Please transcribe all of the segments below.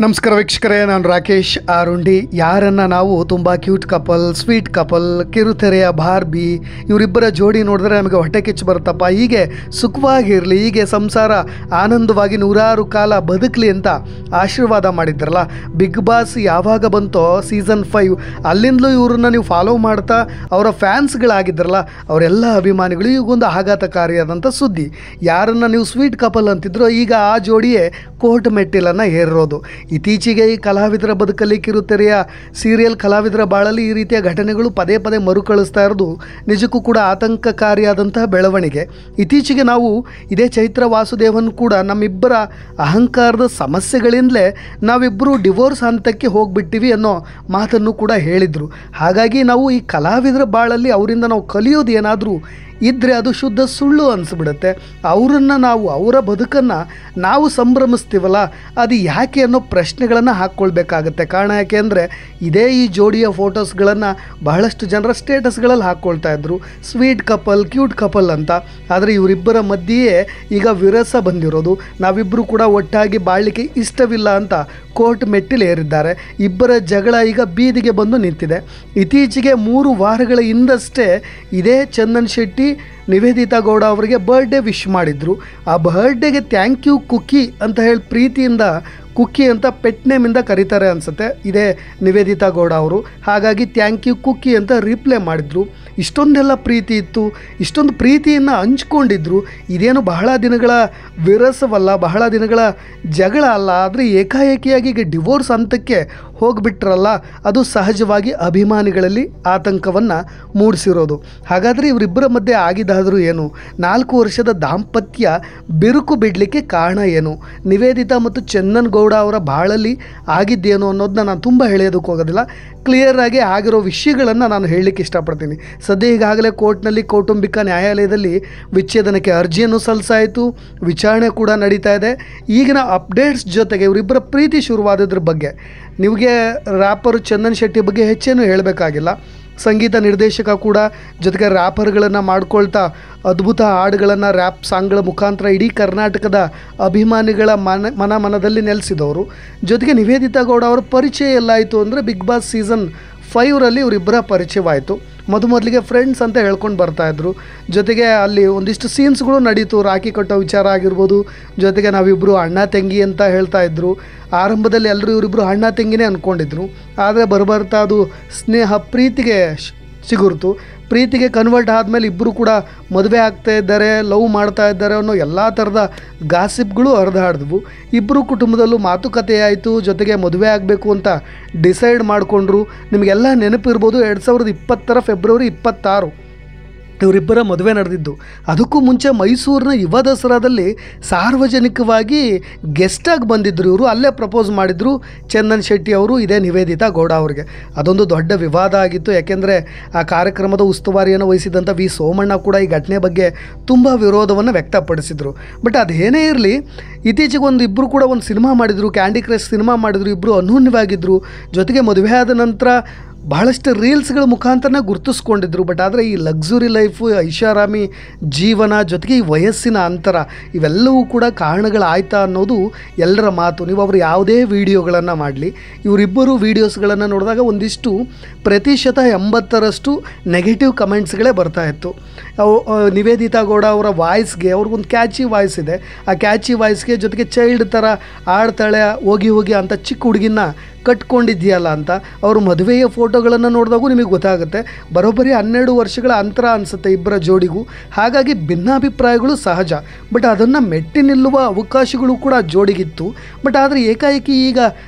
ನಮಸ್ಕಾರ ವೀಕ್ಷಕರೇ, ನಾನು ರಾಕೇಶ್ ಆರುಂಡಿ. ಯಾರನ್ನು ನಾವು ತುಂಬ ಕ್ಯೂಟ್ ಕಪಲ್, ಸ್ವೀಟ್ ಕಪಲ್, ಕಿರುತೆರೆಯ ಬಾರ್ಬಿ ಇವರಿಬ್ಬರ ಜೋಡಿ ನೋಡಿದ್ರೆ ನಮಗೆ ಹೊಟ್ಟೆ ಕಿಚ್ಚು ಬರುತ್ತಪ್ಪ, ಹೀಗೆ ಸುಖವಾಗಿರಲಿ, ಹೀಗೆ ಸಂಸಾರ ಆನಂದವಾಗಿ ನೂರಾರು ಕಾಲ ಬದುಕಲಿ ಅಂತ ಆಶೀರ್ವಾದ ಮಾಡಿದ್ರಲ್ಲ. ಬಿಗ್ ಬಾಸ್ ಯಾವಾಗ ಬಂತೋ ಸೀಸನ್ 5 ಅಲ್ಲಿಂದಲೂ ಇವ್ರನ್ನ ನೀವು ಫಾಲೋ ಮಾಡ್ತಾ ಅವರ ಫ್ಯಾನ್ಸ್ಗಳಾಗಿದ್ರಲ್ಲ, ಅವರೆಲ್ಲ ಅಭಿಮಾನಿಗಳು ಈಗೊಂದು ಆಘಾತಕಾರಿಯಾದಂಥ ಸುದ್ದಿ. ಯಾರನ್ನು ನೀವು ಸ್ವೀಟ್ ಕಪಲ್ ಅಂತಿದ್ರೋ ಈಗ ಆ ಜೋಡಿಯೇ ಕೋರ್ಟ್ ಮೆಟ್ಟಿಲನ್ನು ಏರಿರೋದು. ಇತ್ತೀಚೆಗೆ ಈ ಕಲಾವಿದರ ಬದುಕಲ್ಲಿ, ಕಿರುತೆರೆಯ ಸೀರಿಯಲ್ ಕಲಾವಿದರ ಬಾಳಲ್ಲಿ ಈ ರೀತಿಯ ಘಟನೆಗಳು ಪದೇ ಪದೇ ಮರುಕಳಿಸ್ತಾ ಇರೋದು ನಿಜಕ್ಕೂ ಕೂಡ ಆತಂಕಕಾರಿಯಾದಂತಹ ಬೆಳವಣಿಗೆ. ಇತ್ತೀಚೆಗೆ ನಾವು ಇದೇ ಚೈತ್ರ ವಾಸುದೇವನ್ ಕೂಡ ನಮ್ಮಿಬ್ಬರ ಅಹಂಕಾರದ ಸಮಸ್ಯೆಗಳಿಂದಲೇ ನಾವಿಬ್ಬರು ಡಿವೋರ್ಸ್ ಹಂತಕ್ಕೆ ಹೋಗ್ಬಿಟ್ಟಿವಿ ಅನ್ನೋ ಮಾತನ್ನು ಕೂಡ ಹೇಳಿದರು. ಹಾಗಾಗಿ ನಾವು ಈ ಕಲಾವಿದರ ಬಾಳಲ್ಲಿ ಅವರಿಂದ ನಾವು ಕಲಿಯೋದು ಏನಾದರೂ ಇದ್ದರೆ ಅದು ಶುದ್ಧ ಸುಳ್ಳು ಅನಿಸ್ಬಿಡುತ್ತೆ. ಅವರನ್ನು ನಾವು, ಅವರ ಬದುಕನ್ನು ನಾವು ಸಂಭ್ರಮಿಸ್ತೀವಲ್ಲ, ಅದು ಯಾಕೆ ಅನ್ನೋ ಪ್ರಶ್ನೆಗಳನ್ನು ಹಾಕ್ಕೊಳ್ಬೇಕಾಗತ್ತೆ. ಕಾರಣ ಯಾಕೆ ಅಂದರೆ ಇದೇ ಈ ಜೋಡಿಯ ಫೋಟೋಸ್ಗಳನ್ನು ಬಹಳಷ್ಟು ಜನರ ಸ್ಟೇಟಸ್ಗಳಲ್ಲಿ ಹಾಕ್ಕೊಳ್ತಾ ಇದ್ದರು, ಸ್ವೀಟ್ ಕಪಲ್, ಕ್ಯೂಟ್ ಕಪಲ್ ಅಂತ. ಆದರೆ ಇವರಿಬ್ಬರ ಮಧ್ಯೆಯೇ ಈಗ ವಿರಸ ಬಂದಿರೋದು. ನಾವಿಬ್ಬರು ಕೂಡ ಒಟ್ಟಾಗಿ ಬಾಳಲಿಕ್ಕೆ ಇಷ್ಟವಿಲ್ಲ ಅಂತ ಕೋರ್ಟ್ ಮೆಟ್ಟಿಲೇರಿದ್ದಾರೆ. ಇಬ್ಬರ ಜಗಳ ಈಗ ಬೀದಿಗೆ ಬಂದು ನಿಂತಿದೆ. ಇತ್ತೀಚೆಗೆ 3 ವಾರಗಳ ಹಿಂದಷ್ಟೇ ಇದೇ ಚಂದನ್ ಶೆಟ್ಟಿ ನಿವೇದಿತಾ ಗೌಡ ಅವರಿಗೆ ಬರ್ಡೇ ವಿಶ್ ಮಾಡಿದರು. ಆ ಬರ್ಡೇಗೆ ಥ್ಯಾಂಕ್ ಯು ಕುಕ್ಕಿ ಅಂತ ಹೇಳಿ ಪ್ರೀತಿಯಿಂದ ಕುಕ್ಕಿ ಅಂತ ಪೆಟ್ ನೇಮಿಂದ ಕರೀತಾರೆ ಅನಿಸುತ್ತೆ ಇದೇ ನಿವೇದಿತಾ ಗೌಡ ಅವರು. ಹಾಗಾಗಿ ಥ್ಯಾಂಕ್ ಯು ಕುಕ್ಕಿ ಅಂತ ರಿಪ್ಲೈ ಮಾಡಿದರು. ಇಷ್ಟೊಂದೆಲ್ಲ ಪ್ರೀತಿ ಇತ್ತು, ಇಷ್ಟೊಂದು ಪ್ರೀತಿಯನ್ನು ಹಂಚ್ಕೊಂಡಿದ್ರು. ಇದೇನು ಬಹಳ ದಿನಗಳ ವಿರಸವಲ್ಲ, ಬಹಳ ದಿನಗಳ ಜಗಳ ಅಲ್ಲ. ಆದರೆ ಏಕಾಏಕಿಯಾಗಿ ಈಗ ಡಿವೋರ್ಸ್ ಹಂತಕ್ಕೆ ಹೋಗಿಬಿಟ್ರಲ್ಲ, ಅದು ಸಹಜವಾಗಿ ಅಭಿಮಾನಿಗಳಲ್ಲಿ ಆತಂಕವನ್ನು ಮೂಡಿಸಿರೋದು. ಹಾಗಾದರೆ ಇವರಿಬ್ಬರ ಮಧ್ಯೆ ಆಗಿದ್ದಾದರೂ ಏನು? 4 ವರ್ಷದ ದಾಂಪತ್ಯ ಬಿರುಕು ಬಿಡಲಿಕ್ಕೆ ಕಾರಣ ಏನು? ನಿವೇದಿತಾ ಮತ್ತು ಚಂದನ್ ಗೌಡ ಅವರ ಬಾಳಲ್ಲಿ ಆಗಿದ್ದೇನು ಅನ್ನೋದನ್ನ ನಾನು ತುಂಬ ಹೇಳೋದಕ್ಕೆ ಹೋಗೋದಿಲ್ಲ. ಕ್ಲಿಯರಾಗಿ ಆಗಿರೋ ವಿಷಯಗಳನ್ನು ನಾನು ಹೇಳಲಿಕ್ಕೆ ಇಷ್ಟಪಡ್ತೀನಿ. ಸದ್ಯ ಈಗಾಗಲೇ ಕೋರ್ಟ್ನಲ್ಲಿ, ಕೌಟುಂಬಿಕ ನ್ಯಾಯಾಲಯದಲ್ಲಿ ವಿಚ್ಛೇದನಕ್ಕೆ ಅರ್ಜಿಯನ್ನು ಸಲ್ಲಿಸಾಯಿತು, ವಿಚಾರಣೆ ಕೂಡ ನಡೀತಾ ಇದೆ. ಈಗಿನ ಅಪ್ಡೇಟ್ಸ್ ಜೊತೆಗೆ ಇವರಿಬ್ಬರ ಪ್ರೀತಿ ಶುರುವಾದದ್ರ ಬಗ್ಗೆ ನಿಮಗೆ ರ್ಯಾಪರ್ ಚಂದನ್ ಶೆಟ್ಟಿ ಬಗ್ಗೆ ಹೆಚ್ಚೇನು ಹೇಳಬೇಕಾಗಿಲ್ಲ. ಸಂಗೀತ ನಿರ್ದೇಶಕ ಕೂಡ, ಜೊತೆಗೆ ರ್ಯಾಪರ್ಗಳನ್ನು ಮಾಡ್ಕೊಳ್ತಾ ಅದ್ಭುತ ಹಾಡುಗಳನ್ನು, ರ್ಯಾಪ್ ಸಾಂಗ್ಗಳ ಮುಖಾಂತರ ಇಡೀ ಕರ್ನಾಟಕದ ಅಭಿಮಾನಿಗಳ ಮನದಲ್ಲಿ ನೆಲೆಸಿದವರು. ಜೊತೆಗೆ ನಿವೇದಿತಾ ಗೌಡ ಅವರ ಪರಿಚಯ ಎಲ್ಲಾಯಿತು ಅಂದರೆ ಬಿಗ್ ಬಾಸ್ ಸೀಸನ್ 5ರಲ್ಲಿ ಇವರಿಬ್ಬರ ಪರಿಚಯವಾಯಿತು. ಮೊದಲಿಗೆ ಫ್ರೆಂಡ್ಸ್ ಅಂತ ಹೇಳ್ಕೊಂಡು ಬರ್ತಾಯಿದ್ರು. ಜೊತೆಗೆ ಅಲ್ಲಿ ಒಂದಿಷ್ಟು ಸೀನ್ಸ್ಗಳು ನಡೀತು, ರಾಖಿ ಕಟ್ಟೋ ವಿಚಾರ ಆಗಿರ್ಬೋದು. ಜೊತೆಗೆ ನಾವಿಬ್ಬರು ಅಣ್ಣ ತಂಗಿ ಅಂತ ಹೇಳ್ತಾಯಿದ್ರು. ಆರಂಭದಲ್ಲಿ ಎಲ್ಲರೂ ಇವರಿಬ್ಬರು ಅಣ್ಣ ತಂಗಿನೇ ಅಂದ್ಕೊಂಡಿದ್ರು. ಆದರೆ ಬರ್ತಾ ಅದು ಸ್ನೇಹ, ಪ್ರೀತಿಗೆ ಸಿಗುರ್ತು. ಪ್ರೀತಿಗೆ ಕನ್ವರ್ಟ್ ಆದಮೇಲೆ ಇಬ್ಬರು ಕೂಡ ಮದುವೆ ಆಗ್ತಾ ಇದ್ದಾರೆ, ಲವ್ ಮಾಡ್ತಾ ಇದ್ದಾರೆ ಅನ್ನೋ ಎಲ್ಲ ಥರದ ಗಾಸಿಪ್ಗಳು ಹರಿದಾಡಿದ್ವು. ಇಬ್ಬರು ಕುಟುಂಬದಲ್ಲೂ ಮಾತುಕತೆ ಆಯಿತು. ಜೊತೆಗೆ ಮದುವೆ ಆಗಬೇಕು ಅಂತ ಡಿಸೈಡ್ ಮಾಡಿಕೊಂಡ್ರು. ನಿಮಗೆಲ್ಲ ನೆನಪಿರ್ಬೋದು, 2020 ಫೆಬ್ರವರಿ 26 ಇವರಿಬ್ಬರ ಮದುವೆ ನಡೆದಿದ್ದು. ಅದಕ್ಕೂ ಮುಂಚೆ ಮೈಸೂರಿನ ಯುವ ದಸರಾದಲ್ಲಿ ಸಾರ್ವಜನಿಕವಾಗಿ ಗೆಸ್ಟಾಗಿ ಬಂದಿದ್ದರು ಇವರು. ಅಲ್ಲೇ ಪ್ರಪೋಸ್ ಮಾಡಿದರು ಚಂದನ್ ಶೆಟ್ಟಿ ಅವರು ಇದೇ ನಿವೇದಿತಾ ಗೌಡ ಅವರಿಗೆ. ಅದೊಂದು ದೊಡ್ಡ ವಿವಾದ ಆಗಿತ್ತು. ಯಾಕೆಂದರೆ ಆ ಕಾರ್ಯಕ್ರಮದ ಉಸ್ತುವಾರಿಯನ್ನು ವಹಿಸಿದಂಥ ವಿ ಸೋಮಣ್ಣ ಕೂಡ ಈ ಘಟನೆ ಬಗ್ಗೆ ತುಂಬ ವಿರೋಧವನ್ನು ವ್ಯಕ್ತಪಡಿಸಿದರು. ಬಟ್ ಅದೇನೇ ಇರಲಿ, ಇತ್ತೀಚೆಗೆ ಇಬ್ಬರು ಕೂಡ ಒಂದು ಸಿನಿಮಾ ಮಾಡಿದರು, ಕ್ಯಾಂಡಿ ಕ್ರಶ್ ಸಿನಿಮಾ ಮಾಡಿದರು. ಇಬ್ಬರು ಅನ್ಯೋನ್ಯವಾಗಿದ್ದರು. ಜೊತೆಗೆ ಮದುವೆ ಆದ ನಂತರ ಬಹಳಷ್ಟು ರೀಲ್ಸ್ಗಳ ಮುಖಾಂತರನೇ ಗುರುತಿಸ್ಕೊಂಡಿದ್ರು. ಬಟ್ ಆದರೆ ಈ ಲಕ್ಸುರಿ ಲೈಫು, ಐಷಾರಾಮಿ ಜೀವನ, ಜೊತೆಗೆ ಈ ವಯಸ್ಸಿನ ಅಂತರ, ಇವೆಲ್ಲವೂ ಕೂಡ ಕಾರಣಗಳಾಯ್ತಾ ಅನ್ನೋದು ಎಲ್ಲರ ಮಾತು. ನೀವು ಅವರು ಯಾವುದೇ ವೀಡಿಯೋಗಳನ್ನು ಮಾಡಲಿ, ಇವರಿಬ್ಬರು ವೀಡಿಯೋಸ್ಗಳನ್ನು ನೋಡಿದಾಗ ಒಂದಿಷ್ಟು ಪ್ರತಿಶತ 80% ನೆಗೆಟಿವ್ ಕಮೆಂಟ್ಸ್ಗಳೇ ಬರ್ತಾಯಿತ್ತು. ನಿವೇದಿತಾ ಗೌಡ ಅವರ ವಾಯ್ಸ್ಗೆ, ಅವ್ರಿಗೊಂದು ಕ್ಯಾಚಿ ವಾಯ್ಸ್ ಇದೆ, ಆ ಕ್ಯಾಚಿ ವಾಯ್ಸ್ಗೆ ಜೊತೆಗೆ ಚೈಲ್ಡ್ ಥರ ಆಡ್ತಾಳೆ, ಹೋಗಿ ಅಂತ ಚಿಕ್ಕ ಹುಡುಗಿನ ಕಟ್ಕೊಂಡಿದ್ದೀಯಲ್ಲ ಅಂತ. ಅವರು ಮದುವೆಯ ಫೋಟೋಗಳನ್ನು ನೋಡಿದಾಗೂ ನಿಮಗೆ ಗೊತ್ತಾಗುತ್ತೆ. ಬರೋಬ್ಬರಿ 12 ವರ್ಷಗಳ ಅಂತರ ಅನಿಸುತ್ತೆ ಇಬ್ಬರ ಜೋಡಿಗೂ. ಹಾಗಾಗಿ ಭಿನ್ನಾಭಿಪ್ರಾಯಗಳು ಸಹಜ. ಬಟ್ ಅದನ್ನು ಮೆಟ್ಟಿ ನಿಲ್ಲುವ ಅವಕಾಶಗಳು ಕೂಡ ಜೋಡಿಗಿತ್ತು. ಬಟ್ ಆದರೆ ಏಕಾಏಕಿ ಈಗ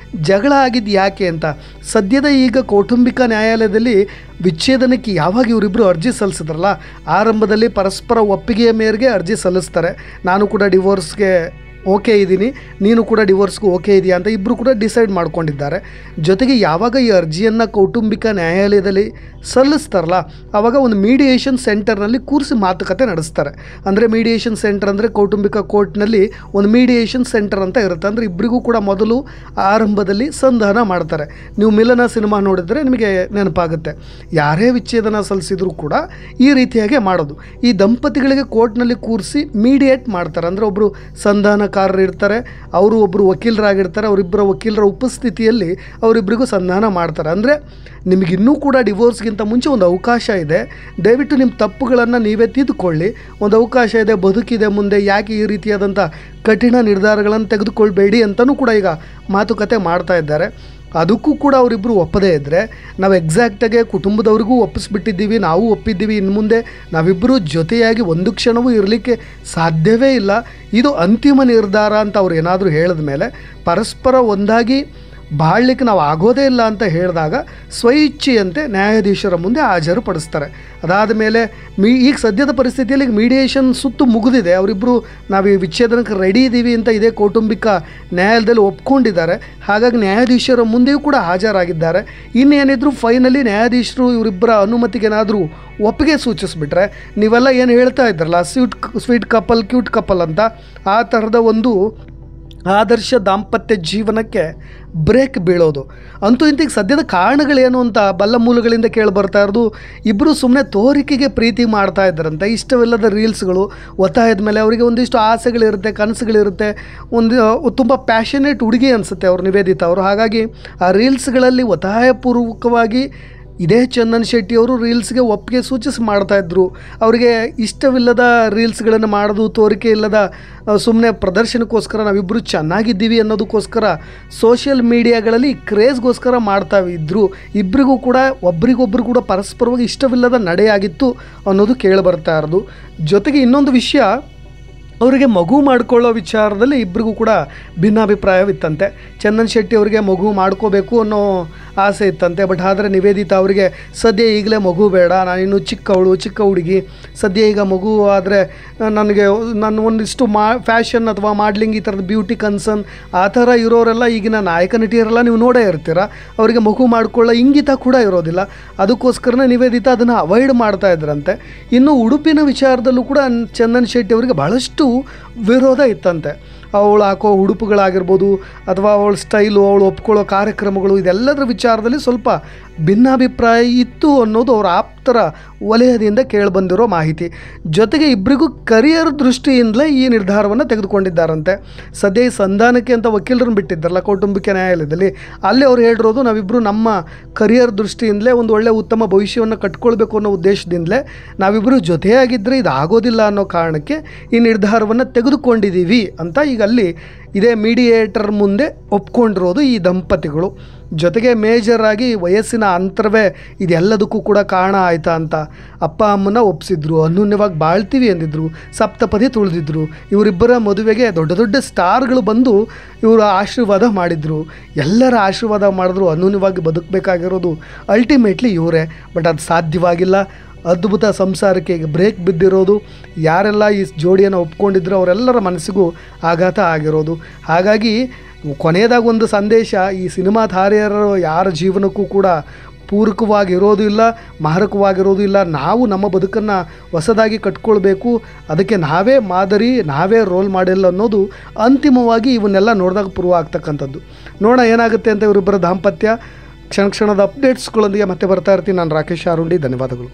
ಜಗಳ ಆಗಿದ್ದು ಯಾಕೆ ಅಂತ ಸದ್ಯದ ಈಗ ಕೌಟುಂಬಿಕ ನ್ಯಾಯಾಲಯದಲ್ಲಿ ವಿಚ್ಛೇದನಕ್ಕೆ ಯಾವಾಗ ಇವರಿಬ್ಬರು ಅರ್ಜಿ ಸಲ್ಲಿಸಿದ್ರಲ್ಲ, ಆರಂಭದಲ್ಲಿ ಪರಸ್ಪರ ಒಪ್ಪಿಗೆಯ ಮೇರೆಗೆ ಅರ್ಜಿ ಸಲ್ಲಿಸ್ತಾರೆ. ನಾನು ಕೂಡ ಡಿವೋರ್ಸ್ಗೆ ಓಕೆ ಇದ್ದೀನಿ, ನೀನು ಕೂಡ ಡಿವೋರ್ಸ್ಗೂ ಓಕೆ ಇದೆಯಾ ಅಂತ ಇಬ್ಬರು ಕೂಡ ಡಿಸೈಡ್ ಮಾಡ್ಕೊಂಡಿದ್ದಾರೆ. ಜೊತೆಗೆ ಯಾವಾಗ ಈ ಅರ್ಜಿಯನ್ನು ಕೌಟುಂಬಿಕ ನ್ಯಾಯಾಲಯದಲ್ಲಿ ಸಲ್ಲಿಸ್ತಾರಲ್ಲ, ಆವಾಗ ಒಂದು ಮೀಡಿಯೇಷನ್ ಸೆಂಟರ್ನಲ್ಲಿ ಕೂರಿಸಿ ಮಾತುಕತೆ ನಡೆಸ್ತಾರೆ. ಅಂದರೆ ಮೀಡಿಯೇಷನ್ ಸೆಂಟರ್ ಅಂದರೆ ಕೌಟುಂಬಿಕ ಕೋರ್ಟ್ನಲ್ಲಿ ಒಂದು ಮೀಡಿಯೇಷನ್ ಸೆಂಟರ್ ಅಂತ ಇರುತ್ತೆ. ಅಂದರೆ ಇಬ್ಬರಿಗೂ ಕೂಡ ಮೊದಲು ಆರಂಭದಲ್ಲಿ ಸಂಧಾನ ಮಾಡ್ತಾರೆ. ನೀವು ಮಿಲನ ಸಿನಿಮಾ ನೋಡಿದರೆ ನಿಮಗೆ ನೆನಪಾಗುತ್ತೆ. ಯಾರೇ ವಿಚ್ಛೇದನ ಸಲ್ಲಿಸಿದರೂ ಕೂಡ ಈ ರೀತಿಯಾಗಿ ಮಾಡೋದು. ಈ ದಂಪತಿಗಳಿಗೆ ಕೋರ್ಟ್ನಲ್ಲಿ ಕೂರಿಸಿ ಮೀಡಿಯೇಟ್ ಮಾಡ್ತಾರೆ. ಅಂದರೆ ಒಬ್ಬರು ಸಂಧಾನ ಪತ್ರಕಾರರು ಇರ್ತಾರೆ, ಅವರು ಒಬ್ಬರು ವಕೀಲರಾಗಿರ್ತಾರೆ. ಅವರಿಬ್ಬರ ವಕೀಲರ ಉಪಸ್ಥಿತಿಯಲ್ಲಿ ಅವರಿಬ್ಬರಿಗೂ ಸಂಧಾನ ಮಾಡ್ತಾರೆ. ಅಂದರೆ ನಿಮಗಿನ್ನೂ ಕೂಡ ಡಿವೋರ್ಸ್ಗಿಂತ ಮುಂಚೆ ಒಂದು ಅವಕಾಶ ಇದೆ. ದಯವಿಟ್ಟು ನಿಮ್ಮ ತಪ್ಪುಗಳನ್ನು ನೀವೇ ತಿದ್ದುಕೊಳ್ಳಿ. ಒಂದು ಅವಕಾಶ ಇದೆ, ಬದುಕಿದೆ ಮುಂದೆ, ಯಾಕೆ ಈ ರೀತಿಯಾದಂಥ ಕಠಿಣ ನಿರ್ಧಾರಗಳನ್ನು ತೆಗೆದುಕೊಳ್ಬೇಡಿ ಅಂತಲೂ ಕೂಡ ಈಗ ಮಾತುಕತೆ ಮಾಡ್ತಾ ಇದ್ದಾರೆ. ಅದಕ್ಕೂ ಕೂಡ ಅವರಿಬ್ಬರು ಒಪ್ಪದೇ ಇದ್ದರೆ ನಾವು ಎಕ್ಸಾಕ್ಟಾಗೆ ಕುಟುಂಬದವ್ರಿಗೂ ಒಪ್ಪಿಸ್ಬಿಟ್ಟಿದ್ದೀವಿ, ನಾವು ಒಪ್ಪಿದ್ದೀವಿ, ಇನ್ನು ಮುಂದೆ ನಾವಿಬ್ಬರು ಜೊತೆಯಾಗಿ ಒಂದು ಕ್ಷಣವೂ ಇರಲಿಕ್ಕೆ ಸಾಧ್ಯವೇ ಇಲ್ಲ, ಇದು ಅಂತಿಮ ನಿರ್ಧಾರ ಅಂತ ಅವ್ರು ಏನಾದರೂ ಹೇಳಿದ ಮೇಲೆ ಪರಸ್ಪರ ಒಂದಾಗಿ ಬಾಳಲಿಕ್ಕೆ ನಾವು ಆಗೋದೇ ಇಲ್ಲ ಅಂತ ಹೇಳಿದಾಗ ಸ್ವಇಚ್ಛೆಯಂತೆ ನ್ಯಾಯಾಧೀಶರ ಮುಂದೆ ಹಾಜರುಪಡಿಸ್ತಾರೆ. ಅದಾದ ಮೇಲೆ ಈಗ ಸದ್ಯದ ಪರಿಸ್ಥಿತಿಯಲ್ಲಿ ಮೀಡಿಯೇಷನ್ ಸುತ್ತು ಮುಗಿದಿದೆ. ಅವರಿಬ್ಬರು ನಾವು ಈ ವಿಚ್ಛೇದನಕ್ಕೆ ರೆಡಿ ಇದ್ದೀವಿ ಅಂತ ಇದೇ ಕೌಟುಂಬಿಕ ನ್ಯಾಯಾಲಯದಲ್ಲಿ ಒಪ್ಕೊಂಡಿದ್ದಾರೆ. ಹಾಗಾಗಿ ನ್ಯಾಯಾಧೀಶರ ಮುಂದೆಯೂ ಕೂಡ ಹಾಜರಾಗಿದ್ದಾರೆ. ಇನ್ನೇನಿದ್ರು ಫೈನಲಿ ನ್ಯಾಯಾಧೀಶರು ಇವರಿಬ್ಬರ ಅನುಮತಿಗೇನಾದರೂ ಒಪ್ಪಿಗೆ ಸೂಚಿಸಿಬಿಟ್ರೆ, ನೀವೆಲ್ಲ ಏನು ಹೇಳ್ತಾ ಇದ್ರಲ್ಲ ಸ್ವೀಟ್ ಕಪಲ್ ಕ್ಯೂಟ್ ಕಪಲ್ ಅಂತ, ಆ ಥರದ ಒಂದು ಆದರ್ಶ ದಾಂಪತ್ಯ ಜೀವನಕ್ಕೆ ಬ್ರೇಕ್ ಬೀಳೋದು. ಅಂತೂ ಇಂತಿಗೆ ಸದ್ಯದ ಕಾರಣಗಳೇನು ಅಂತ ಬಲ್ಲ ಮೂಲಗಳಿಂದ ಕೇಳಿಬರ್ತಾ ಇರೋದು, ಇಬ್ಬರು ಸುಮ್ಮನೆ ತೋರಿಕೆಗೆ ಪ್ರೀತಿ ಮಾಡ್ತಾ ಇದ್ದಾರಂತೆ. ಇಷ್ಟವಿಲ್ಲದ ರೀಲ್ಸ್ಗಳು, ಒತ್ತಾಯದ ಮೇಲೆ ಅವರಿಗೆ ಒಂದಿಷ್ಟು ಆಸೆಗಳಿರುತ್ತೆ, ಕನಸುಗಳಿರುತ್ತೆ. ತುಂಬ ಪ್ಯಾಷನೇಟ್ ಹುಡುಗಿ ಅನಿಸುತ್ತೆ ಅವರು ನಿವೇದಿತಾ ಅವರು. ಹಾಗಾಗಿ ಆ ರೀಲ್ಸ್ಗಳಲ್ಲಿ ಒತ್ತಾಯಪೂರ್ವಕವಾಗಿ ಇದೇ ಚಂದನ್ ಶೆಟ್ಟಿಯವರು ರೀಲ್ಸ್ಗೆ ಒಪ್ಪಿಗೆ ಸೂಚಿಸಿ ಮಾಡ್ತಾಯಿದ್ರು. ಅವರಿಗೆ ಇಷ್ಟವಿಲ್ಲದ ರೀಲ್ಸ್ಗಳನ್ನು ಮಾಡೋದು, ತೋರಿಕೆ ಇಲ್ಲದ ಸುಮ್ಮನೆ ಪ್ರದರ್ಶನಕ್ಕೋಸ್ಕರ ನಾವಿಬ್ಬರು ಚೆನ್ನಾಗಿದ್ದೀವಿ ಅನ್ನೋದಕ್ಕೋಸ್ಕರ ಸೋಷಿಯಲ್ ಮೀಡಿಯಾಗಳಲ್ಲಿ ಕ್ರೇಜ್ಗೋಸ್ಕರ ಮಾಡ್ತಾ ಇದ್ದರು. ಇಬ್ಬರಿಗೂ ಕೂಡ ಒಬ್ರಿಗೊಬ್ಬರು ಕೂಡ ಪರಸ್ಪರವಾಗಿ ಇಷ್ಟವಿಲ್ಲದ ನಡೆಯಾಗಿತ್ತು ಅನ್ನೋದು ಕೇಳಿಬರ್ತಾ ಇರೋದು. ಜೊತೆಗೆ ಇನ್ನೊಂದು ವಿಷಯ, ಅವರಿಗೆ ಮಗು ಮಾಡ್ಕೊಳ್ಳೋ ವಿಚಾರದಲ್ಲಿ ಇಬ್ಬರಿಗೂ ಕೂಡ ಭಿನ್ನಾಭಿಪ್ರಾಯವಿತ್ತಂತೆ. ಚಂದನ್ ಶೆಟ್ಟಿ ಅವರಿಗೆ ಮಗು ಮಾಡ್ಕೋಬೇಕು ಅನ್ನೋ ಆಸೆ ಇತ್ತಂತೆ. ಬಟ್ ಆದರೆ ನಿವೇದಿತಾ ಅವರಿಗೆ ಸದ್ಯ ಈಗಲೇ ಮಗು ಬೇಡ, ನಾನಿನ್ನು ಚಿಕ್ಕ ಹುಡುಗಿ, ಸದ್ಯ ಈಗ ಮಗು ಆದರೆ ನಾನು ಒಂದಿಷ್ಟು ಫ್ಯಾಷನ್ ಅಥವಾ ಮಾಡ್ಲಿಂಗ್ ಈ ಥರದ ಬ್ಯೂಟಿ ಕನ್ಸರ್ನ್ ಆ ಥರ ಇರೋರೆಲ್ಲ ಈಗಿನ ನಾಯಕ ನಟಿಯರೆಲ್ಲ ನೀವು ನೋಡೇ ಇರ್ತೀರ, ಅವರಿಗೆ ಮಗು ಮಾಡ್ಕೊಳ್ಳೋ ಇಂಗಿತ ಕೂಡ ಇರೋದಿಲ್ಲ. ಅದಕ್ಕೋಸ್ಕರನೇ ನಿವೇದಿತಾ ಅದನ್ನು ಅವಾಯ್ಡ್ ಮಾಡ್ತಾ ಇದ್ರಂತೆ. ಇನ್ನು ಉಡುಪಿನ ವಿಚಾರದಲ್ಲೂ ಕೂಡ ಚಂದನ್ ಶೆಟ್ಟಿ ಅವರಿಗೆ ಭಾಳಷ್ಟು ವಿರೋಧ ಇತ್ತಂತೆ. ಅವಳು ಹಾಕೋ ಉಡುಪುಗಳಾಗಿರ್ಬೋದು ಅಥವಾ ಅವಳ ಸ್ಟೈಲು, ಅವಳು ಒಪ್ಕೊಳ್ಳೋ ಕಾರ್ಯಕ್ರಮಗಳು, ಇದೆಲ್ಲದರ ವಿಚಾರದಲ್ಲಿ ಸ್ವಲ್ಪ ಭಿನ್ನಾಭಿಪ್ರಾಯ ಇತ್ತು ಅನ್ನೋದು ಅವರ ಆಪ್ತರ ವಲಯದಿಂದ ಕೇಳಿಬಂದಿರೋ ಮಾಹಿತಿ. ಜೊತೆಗೆ ಇಬ್ಬರಿಗೂ ಕರಿಯರ್ ದೃಷ್ಟಿಯಿಂದಲೇ ಈ ನಿರ್ಧಾರವನ್ನು ತೆಗೆದುಕೊಂಡಿದ್ದಾರಂತೆ. ಸದ್ಯ ಈ ಸಂಧಾನಕ್ಕೆ ಅಂತ ವಕೀಲರನ್ನು ಬಿಟ್ಟಿದ್ದಾರಲ್ಲ ಕೌಟುಂಬಿಕ ನ್ಯಾಯಾಲಯದಲ್ಲಿ, ಅಲ್ಲಿ ಅವ್ರು ಹೇಳಿರೋದು, ನಾವಿಬ್ಬರು ನಮ್ಮ ಕರಿಯರ್ ದೃಷ್ಟಿಯಿಂದಲೇ ಒಂದು ಒಳ್ಳೆಯ ಉತ್ತಮ ಭವಿಷ್ಯವನ್ನು ಕಟ್ಕೊಳ್ಬೇಕು ಅನ್ನೋ ಉದ್ದೇಶದಿಂದಲೇ ನಾವಿಬ್ಬರು ಜೊತೆಯಾಗಿದ್ದರೆ ಇದು ಆಗೋದಿಲ್ಲ ಅನ್ನೋ ಕಾರಣಕ್ಕೆ ಈ ನಿರ್ಧಾರವನ್ನು ತೆಗೆದುಕೊಂಡಿದ್ದೀವಿ ಅಂತ ಈಗ ಅಲ್ಲಿ ಇದೇ ಮೀಡಿಯೇಟರ್ ಮುಂದೆ ಒಪ್ಕೊಂಡಿರೋದು ಈ ದಂಪತಿಗಳು. ಜೊತೆಗೆ ಮೇಜರಾಗಿ ವಯಸ್ಸಿನ ಅಂತರವೇ ಇದೆಲ್ಲದಕ್ಕೂ ಕೂಡ ಕಾರಣ ಆಯಿತಾ ಅಂತ ಅಪ್ಪ ಅಮ್ಮನ ಒಪ್ಪಿಸಿದ್ರು, ಅನ್ಯೋನ್ಯವಾಗಿ ಬಾಳ್ತೀವಿ ಅಂದಿದ್ರು, ಸಪ್ತಪದಿ ತುಳಿದಿದ್ರು. ಇವರಿಬ್ಬರ ಮದುವೆಗೆ ದೊಡ್ಡ ದೊಡ್ಡ ಸ್ಟಾರ್ಗಳು ಬಂದು ಇವರು ಆಶೀರ್ವಾದ ಮಾಡಿದರು. ಎಲ್ಲರ ಆಶೀರ್ವಾದ ಮಾಡಿದ್ರು. ಅನ್ಯೋನ್ಯವಾಗಿ ಬದುಕಬೇಕಾಗಿರೋದು ಅಲ್ಟಿಮೇಟ್ಲಿ ಇವರೇ. ಬಟ್ ಅದು ಸಾಧ್ಯವಾಗಿಲ್ಲ. ಅದ್ಭುತ ಸಂಸಾರಕ್ಕೆ ಈಗ ಬ್ರೇಕ್ ಬಿದ್ದಿರೋದು. ಯಾರೆಲ್ಲ ಈ ಜೋಡಿಯನ್ನು ಒಪ್ಕೊಂಡಿದ್ರು ಅವರೆಲ್ಲರ ಮನಸ್ಸಿಗೂ ಆಘಾತ ಆಗಿರೋದು. ಹಾಗಾಗಿ ಕೊನೆಯದಾಗಿ ಒಂದು ಸಂದೇಶ, ಈ ಸಿನಿಮಾ ತಾರೆಯರು ಯಾರ ಜೀವನಕ್ಕೂ ಕೂಡ ಪೂರಕವಾಗಿರೋದು ಇಲ್ಲ, ಮಾರಕವಾಗಿರೋದು ಇಲ್ಲ. ನಾವು ನಮ್ಮ ಬದುಕನ್ನು ಹೊಸದಾಗಿ ಕಟ್ಕೊಳ್ಬೇಕು, ಅದಕ್ಕೆ ನಾವೇ ಮಾದರಿ, ನಾವೇ ರೋಲ್ ಮಾಡೆಲ್ ಅನ್ನೋದು ಅಂತಿಮವಾಗಿ ಇವನ್ನೆಲ್ಲ ನೋಡಿದಾಗ ಪ್ರೂವ್ ಆಗ್ತಕ್ಕಂಥದ್ದು. ನೋಡೋಣ ಏನಾಗುತ್ತೆ ಅಂತ ಇವರಿಬ್ಬರ ದಾಂಪತ್ಯ. ಕ್ಷಣದ ಅಪ್ಡೇಟ್ಸ್ಗಳೊಂದಿಗೆ ಮತ್ತೆ ಬರ್ತಾ ಇರ್ತೀನಿ. ನಾನು ರಾಕೇಶ್ ಆರುಂಡಿ. ಧನ್ಯವಾದಗಳು.